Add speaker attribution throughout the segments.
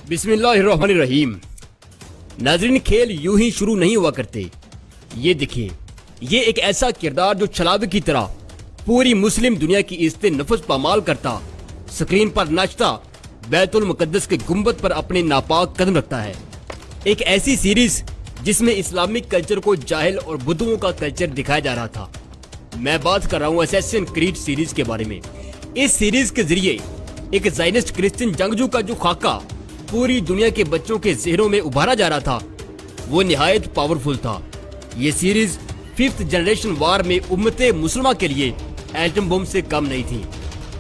Speaker 1: बिस्मिल्लाहिर्रहमानिर्रहीम। नाज़रीन, खेल यूं ही शुरू नहीं हुआ करते। ये देखिए, ये एक ऐसा किरदार जो छलावे की तरह पूरी मुस्लिम दुनिया की इज्जत नफ्स पामाल करता, स्क्रीन पर नाचता, बैतुल मुकद्दस के गुंबद पर अपने नापाक कदम रखता है। एक ऐसी सीरीज जिसमें इस्लामिक कल्चर को जाहिल और बुद्धुओं का कल्चर दिखाया जा रहा था। मैं बात कर रहा हूँ असैसिन क्रीड सीरीज के बारे में। इस सीरीज के जरिए एक ज़ायनिस्ट क्रिश्चियन जंगजू का जो खाका पूरी दुनिया के बच्चों के ज़हनों में उभारा जा रहा था, वो निहायत पावरफुल था। ये सीरीज 5th जनरेशन वार में उम्मते मुसलमान के लिए एटम बम से कम नहीं थी।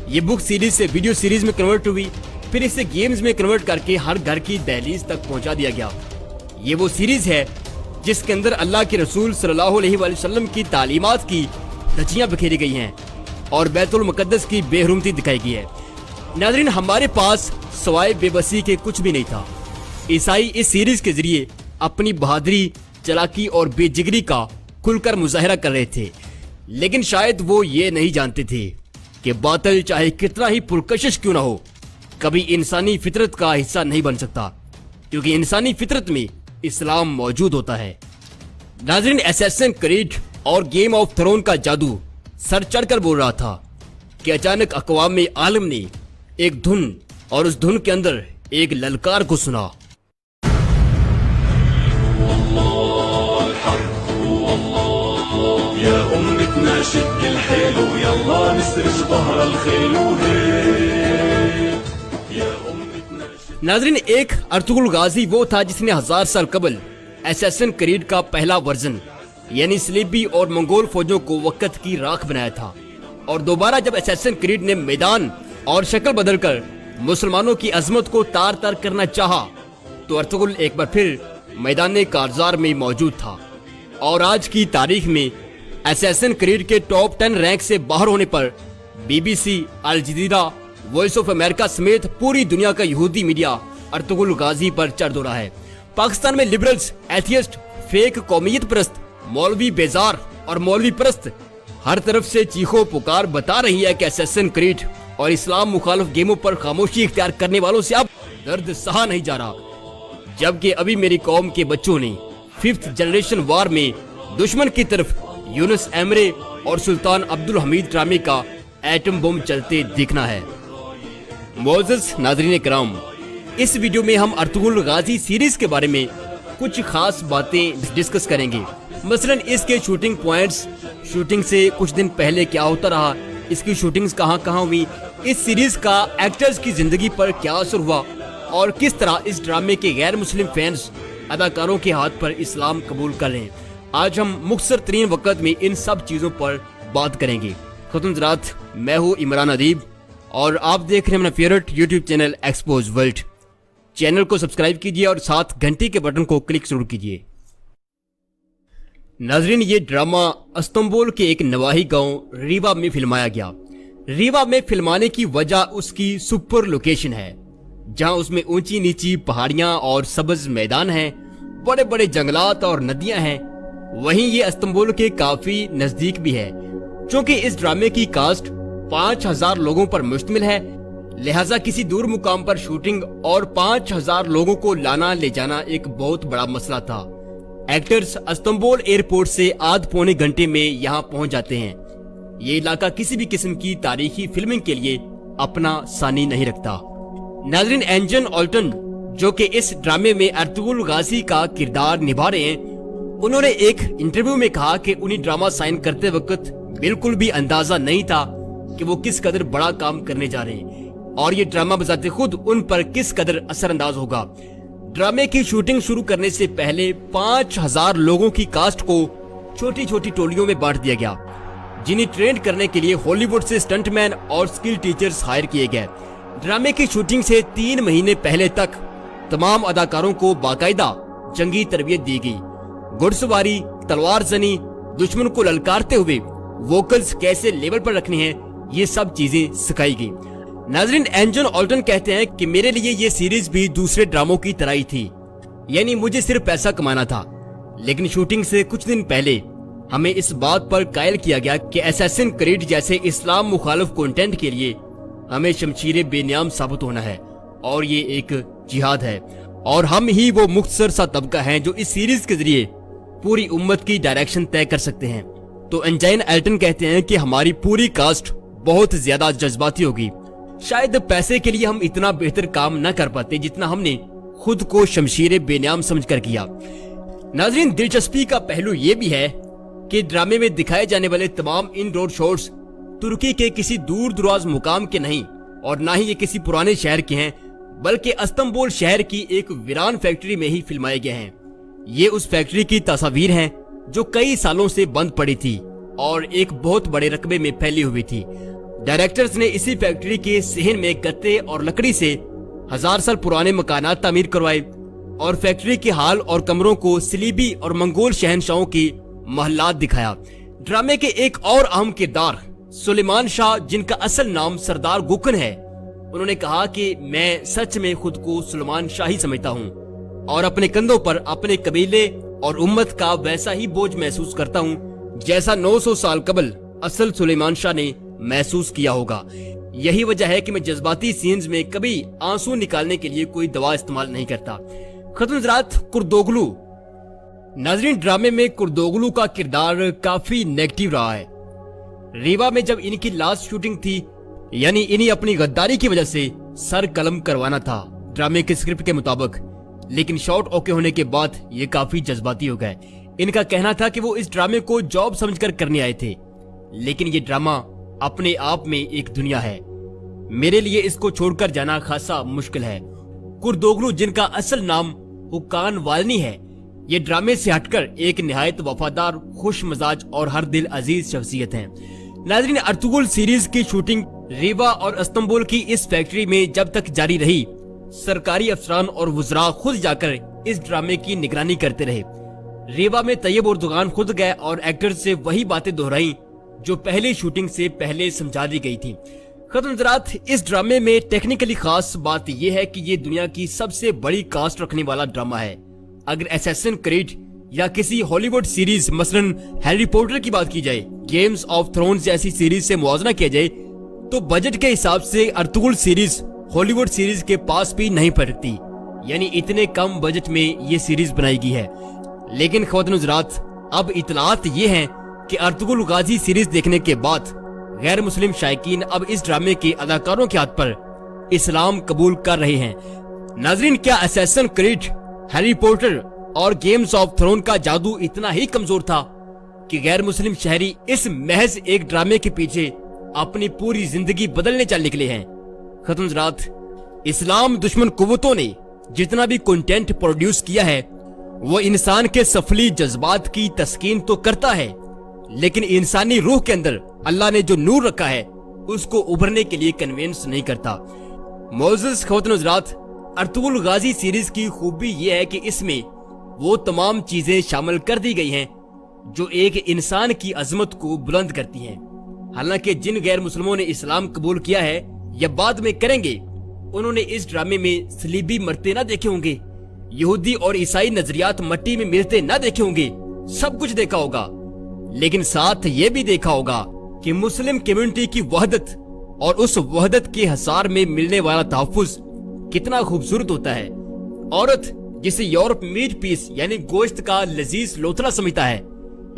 Speaker 1: ये बुक सीरीज से वीडियो सीरीज में कन्वर्ट हुई, फिर इसे गेम्स में कन्वर्ट करके हर घर की दहलीज तक पहुंचा दिया गया। ये वो सीरीज है जिसके अंदर अल्लाह के रसूल सल्लल्लाहु अलैहि वसल्लम की तालीमात की धज्जियां बिखेरी गई हैं और बैतुल मुकद्दस की बेहरुमती दिखाई गई है। नाज़रीन, हमारे पास सवाए बेबसी के कुछ भी नहीं था। ईसाई इस सीरीज के जरिए अपनी बहादुरी, चालाकी और बेजिगरी का खुलकर मुजाहिरा कर रहे थे, लेकिन शायद वो ये नहीं जानते थे कि बातिल चाहे कितना ही पुरकशिश क्यों ना हो, कभी इंसानी फितरत का हिस्सा नहीं बन सकता, क्योंकि इंसानी फितरत में इस्लाम मौजूद होता है। नाज़रीन, असैसिन क्रीड और गेम ऑफ थ्रोन का जादू सर चढ़कर बोल रहा था कि अचानक अक़वाम आलम ने एक धुन और उस धुन के अंदर एक ललकार को सुना। नाज़रीन, एक अर्तुगरुल गाजी वो था जिसने 1000 साल कबल असैसिन क्रीड का पहला वर्जन यानी स्लीबी और मंगोल फौजों को वक्त की राख बनाया था। और दोबारा जब असैसिन क्रीड ने मैदान और शक्ल बदलकर मुसलमानों की अजमत को तार तार करना चाहा, तो अर्तुगरुल एक बार फिर मैदान कारजार में मौजूद था। और आज की तारीख में असैसिन क्रीड के टॉप 10 रैंक से बाहर होने पर BBC, Al Jazeera, voice of America समेत पूरी दुनिया का यहूदी मीडिया अर्तुगरुल गाजी पर चढ़ दौड़ा है। पाकिस्तान में लिबरल्स, एथियस्ट, फेक कौमियत परस्त, मौलवी बेजार और मौलवी परस्त हर तरफ से चीखो पुकार बता रही है कि असैसिन क्रीड और इस्लाम मुखालिफ गेमों पर खामोशी इख्तियार करने वालों से अब दर्द सहा नहीं जा रहा। जबकि अभी मेरी कौम के बच्चों ने 5th जनरेशन वार में दुश्मन की तरफ यूनुस एमरे और सुल्तान अब्दुल हमीद ड्रामे का एटम बम चलते दिखना है। मोअज़्ज़ज़ नाज़रीन किराम, इस वीडियो में हम अर्तुगरुल गाजी सीरीज के बारे में कुछ खास बातें डिस्कस करेंगे। मसलन इसके शूटिंग पॉइंट्स, शूटिंग से कुछ दिन पहले क्या होता रहा, इसकी शूटिंग्स कहाँ कहाँ हुई, इस सीरीज का एक्टर्स की जिंदगी पर क्या असर हुआ और किस तरह इस ड्रामे के गैर मुस्लिम फैंस अदाकारों के हाथ पर इस्लाम कबूल कर रहे हैं। आज हम मुख्तसर तरीन वक्त में इन सब चीज़ों पर बात करेंगे। खुतुन ज़रात, मैं हूँ इमरान अदीब और आप देख रहे हैं अपना favourite YouTube channel expose world. Channel को सब्सक्राइब कीजिए और साथ घंटी के बटन को क्लिक जरूर कीजिए। नाज़रीन, ये ड्रामा इस्तांबुल के एक नवाही गांव रीवा में फिल्माया गया। रीवा में फिल्माने की वजह उसकी सुपर लोकेशन है, जहां उसमें ऊंची नीची पहाड़ियां और सब्ज मैदान हैं, बड़े बड़े जंगलात और नदियां हैं। वहीं ये इस्तांबुल के काफी नजदीक भी है। चूँकि इस ड्रामे की कास्ट 5000 लोगों पर मुश्तमिल है, लिहाजा किसी दूर मुकाम पर शूटिंग और 5000 लोगों को लाना ले जाना एक बहुत बड़ा मसला था। एक्टर्स इस्तांबुल एयरपोर्ट से आध पौने घंटे में यहाँ पहुँच जाते हैं। ये इलाका किसी भी किस्म की तारीखी फिल्मिंग के लिए अपना सानी नहीं रखता। नाज़रीन, एंजन ऑल्टन जो कि इस ड्रामे में अर्तुगरुल गाजी का किरदार निभा रहे हैं, उन्होंने एक इंटरव्यू में कहा कि उन्हें ड्रामा साइन करते वक्त बिल्कुल भी अंदाजा नहीं था कि वो किस कदर बड़ा काम करने जा रहे हैं और ये ड्रामा बजाते खुद उन पर किस कदर असरअंदाज होगा। ड्रामे की शूटिंग शुरू करने से पहले 5000 लोगों की कास्ट को छोटी छोटी टोलियों में बांट दिया गया, जिन्हें ट्रेन करने के लिए हॉलीवुड से स्टंटमैन और स्किल टीचर्स हायर किए गए। ड्रामे की शूटिंग से 3 महीने पहले तक तमाम अदाकारों को बाकायदा जंगी तरबियत दी गई। घुड़सवारी, तलवार जनी, दुश्मन को ललकारते हुए वोकल्स कैसे लेवल पर रखने हैं, ये सब चीजें सिखाई गई। नाज़रीन, एंजन ऑल्टन कहते हैं कि मेरे लिए ये सीरीज भी दूसरे ड्रामों की तरह ही थी, यानी मुझे सिर्फ पैसा कमाना था। लेकिन शूटिंग से कुछ दिन पहले हमें इस बात पर कायल किया गया कि असैसिन क्रीड जैसे इस्लाम मुखालिफ कंटेंट के लिए हमें शमशीर बेनियाम साबित होना है اور یہ ایک जिहाद है और हम ही वो मुख्तसर सा तबका है जो इस सीरीज के जरिए पूरी उम्मत की डायरेक्शन तय कर सकते हैं। तो एंजाइन एल्टन कहते हैं कि हमारी पूरी कास्ट बहुत ज्यादा जज्बाती होगी, शायद पैसे के लिए हम इतना बेहतर काम न कर पाते जितना हमने खुद को शमशीर बेनियाम समझकर किया। नाजरीन, दिलचस्पी का पहलू ये भी है कि ड्रामे में दिखाए जाने वाले तमाम इन रोड शॉट्स तुर्की के किसी दूर दराज मुकाम के नहीं और ना ही ये किसी पुराने शहर के हैं, बल्कि इस्तांबुल शहर की एक वीरान फैक्ट्री में ही फिल्माए गए हैं। ये उस फैक्ट्री की तस्वीर हैं जो कई सालों से बंद पड़ी थी और एक बहुत बड़े रकबे में फैली हुई थी। डायरेक्टर्स ने इसी फैक्ट्री के सहन में गत्ते और लकड़ी से 1000 साल पुराने मकानात तामीर करवाए और फैक्ट्री के हाल और कमरों को सलीबी और मंगोल शहनशाहों की महलात दिखाया। ड्रामे के एक और अहम किरदार सुलेमान शाह, जिनका असल नाम सरदार गुकन है, उन्होंने कहा कि मैं सच में खुद को सुलेमान शाह ही समझता हूँ और अपने कंधों पर अपने कबीले और उम्मत का वैसा ही बोझ महसूस करता हूँ जैसा 900 साल कबल असल सुलेमान शाह ने महसूस किया होगा। यही वजह है कि मैं जज्बाती सीन्स में कभी आंसू निकालने के लिए कोई दवा इस्तेमाल नहीं करता। खतरनाक कुर्दोगलू। नाजरीन, ड्रामे में कुर्दोगलू का किरदार काफी नेगेटिव रहा है। रीवा में जब इनकी लास्ट शूटिंग थी, यानी इन्हीं अपनी गद्दारी की वजह से सर कलम करवाना था ड्रामे के स्क्रिप्ट के मुताबिक, लेकिन शॉट ओके होने के बाद ये काफी जज्बाती हो गए। इनका कहना था कि वो इस ड्रामे को जॉब समझकर करने आए थे, लेकिन ये ड्रामा अपने आप में एक दुनिया है, मेरे लिए इसको छोड़कर जाना खासा मुश्किल है। कुर्दोगलू, जिनका असल नाम हुकान वालनी है, ये ड्रामे से हटकर एक निहायत वफादार, खुश मजाज और हर दिल अजीज शख्सियत हैं। नाज़रीन, अर्तुगरुल सीरीज की शूटिंग रीवा और इस्तांबुल की इस फैक्ट्री में जब तक जारी रही, सरकारी अफसरान और वुज़रा खुद जाकर इस ड्रामे की निगरानी करते रहे। रीवा में तैयब उर्दुगान खुद गए और एक्टर्स से वही बातें दोहराई जो पहली शूटिंग से पहले समझा दी गई थी। खतरनाक, इस ड्रामे में टेक्निकली खास बात यह है कि ये दुनिया की सबसे बड़ी कास्ट रखने वाला ड्रामा है। अगर असैसिन क्रीड या किसी हॉलीवुड सीरीज मसलन हैरी पॉटर की बात की जाए, गेम्स ऑफ थ्रोन्स जैसी सीरीज से मुआवजा किया जाए, तो बजट के हिसाब से अर्तुगरुल सीरीज हॉलीवुड सीरीज के पास भी नहीं पड़ती, यानी इतने कम बजट में ये सीरीज बनाई गई है। लेकिन ख्वातीन हज़रात, अब इतलात ये हैं कि अर्तुगरुल गाजी सीरीज देखने के बाद गैर मुस्लिम शायकीन अब इस ड्रामे के अदाकारों के हाथ पर इस्लाम कबूल कर रहे हैं। नाजरीन, क्या असैसिन क्रीड, हैरी पॉटर और गेम्स ऑफ थ्रोन का जादू इतना ही कमजोर था कि गैर मुस्लिम शहरी इस महज एक ड्रामे के पीछे अपनी पूरी जिंदगी बदलने चल निकले हैं? खतरनाक, इस्लाम दुश्मन कुव्वतों ने जितना भी कंटेंट प्रोड्यूस किया है वो इंसान के सफली जज्बात की तस्कीन तो करता है, लेकिन इंसानी रूह के अंदर अल्लाह ने जो नूर रखा है उसको उभरने के लिए कन्विंस नहीं करता। मोअज़्ज़िज़ ख्वातीन हज़रात, अर्तुगरुल गाजी सीरीज की खूबी यह है कि इसमें वो तमाम चीजें शामिल कर दी गई हैं जो एक इंसान की अजमत को बुलंद करती हैं। हालांकि जिन गैर मुस्लिमों ने इस्लाम कबूल किया है या बाद में करेंगे, उन्होंने इस ड्रामे में सलीबी मरते ना देखे होंगे, यहूदी और ईसाई नजरियात मट्टी में मिलते ना देखे होंगे, सब कुछ देखा होगा, लेकिन साथ ये भी देखा होगा कि मुस्लिम कम्युनिटी की वहदत और उस वहदत के हसार में मिलने वाला तहफ्फुज कितना खूबसूरत होता है। औरत जिसे यूरोप मीट पीस यानी गोश्त का लजीज लोथड़ा समझता है,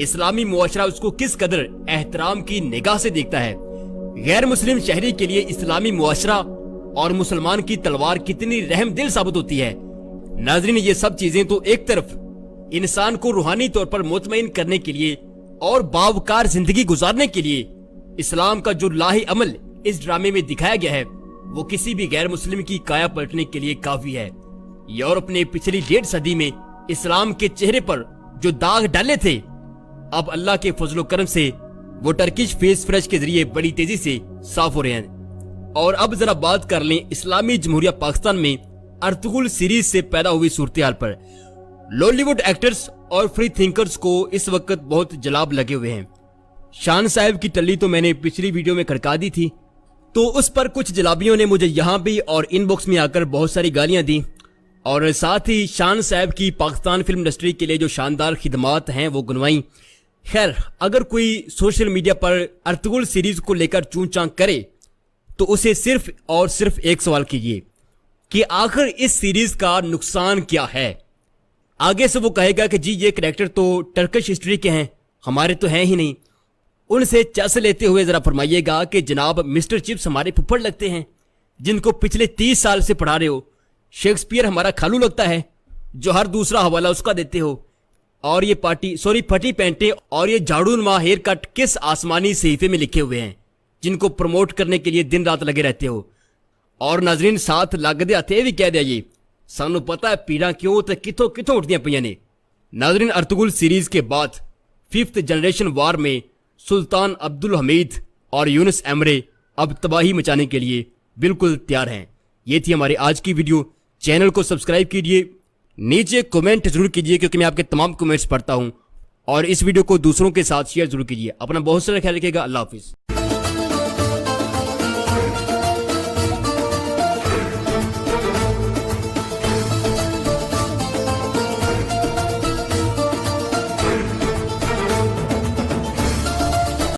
Speaker 1: इस्लामी मुआशरा उसको किस कदर एहतराम की निगाह से देखता है। गैर मुस्लिम शहरी के लिए इस्लामी मुआशरा और मुसलमान की तलवार कितनी रहम दिल साबित होती है। नाजरीन, ये सब चीजें तो एक तरफ इंसान को रूहानी तौर पर मुतमईन करने के लिए और बावकार जिंदगी गुजारने के लिए इस्लाम का जो लाही अमल इस ड्रामे में दिखाया गया है वो किसी भी गैर मुस्लिम की काया पलटने के लिए काफी है। यूरोप ने पिछली 1.5 सदी में इस्लाम के चेहरे पर जो दाग डाले थे, अब अल्लाह के फजलो करम से वो टर्किश फेस फ्रेश के जरिए बड़ी तेजी से साफ हो रहे हैं। और अब जरा बात कर लें इस्लामी जमहूरिया पाकिस्तान में अर्तुगरुल सीरीज से पैदा हुई सूरत पर। लॉलीवुड एक्टर्स और फ्री थिंकर्स को इस वक्त बहुत जलाब लगे हुए हैं। शान साहब की टल्ली तो मैंने पिछली वीडियो में खड़का दी थी, तो उस पर कुछ जलाबियों ने मुझे यहाँ भी और इनबॉक्स में आकर बहुत सारी गालियां दी, और साथ ही शान साहब की पाकिस्तान फिल्म इंडस्ट्री के लिए जो शानदार खिदमात हैं वो गुनवाई। खैर, अगर कोई सोशल मीडिया पर अर्तुगरुल सीरीज को लेकर चूं चां करे तो उसे सिर्फ और सिर्फ एक सवाल कीजिए, کہ آخر اس سیریز کا نقصان کیا ہے۔ آگے سے وہ کہے گا کہ جی یہ کریکٹر تو ٹرکش ہسٹری کے ہیں، ہمارے تو ہیں ہی نہیں۔ ان سے چس لیتے ہوئے ذرا فرمائیے گا کہ جناب مسٹر چپس ہمارے پھپھڑ لگتے ہیں جن کو پچھلے 30 سال سے پڑھا رہے ہو، شیکسپیئر ہمارا کھالو لگتا ہے جو ہر دوسرا حوالہ اس کا دیتے ہو، اور یہ پھٹی پینٹیں اور یہ جھاڑو نما ہیئر کٹ کس آسمانی صحیفے میں لکھے ہوئے ہیں جن کو پروموٹ کرنے کے لیے دن رات لگے رہتے ہو۔ اور ناظرین ساتھ لگتے ہتھے بھی کہہ دیا جی سانو پتا ہے پیڑاں کیوں تے کتوں اٹھدیاں پیاں نے۔ ناظرین ارطغرل سیریز کے بعد 5th جنریشن وار میں سلطان عبد الحمید اور یونس ایمرے اب تباہی مچانے کے لیے بالکل تیار ہیں۔ یہ تھی ہماری آج کی ویڈیو، چینل کو سبسکرائب کیجئے، نیچے کومنٹ ضرور کیجئے کیونکہ میں آپ کے تمام کومنٹس پڑھتا ہوں، اور اس ویڈیو کو دوسروں کے ساتھ شیئر ضرور کیجئے۔ اپنا بہت سارا خیال رکھیے گا، اللہ حافظ۔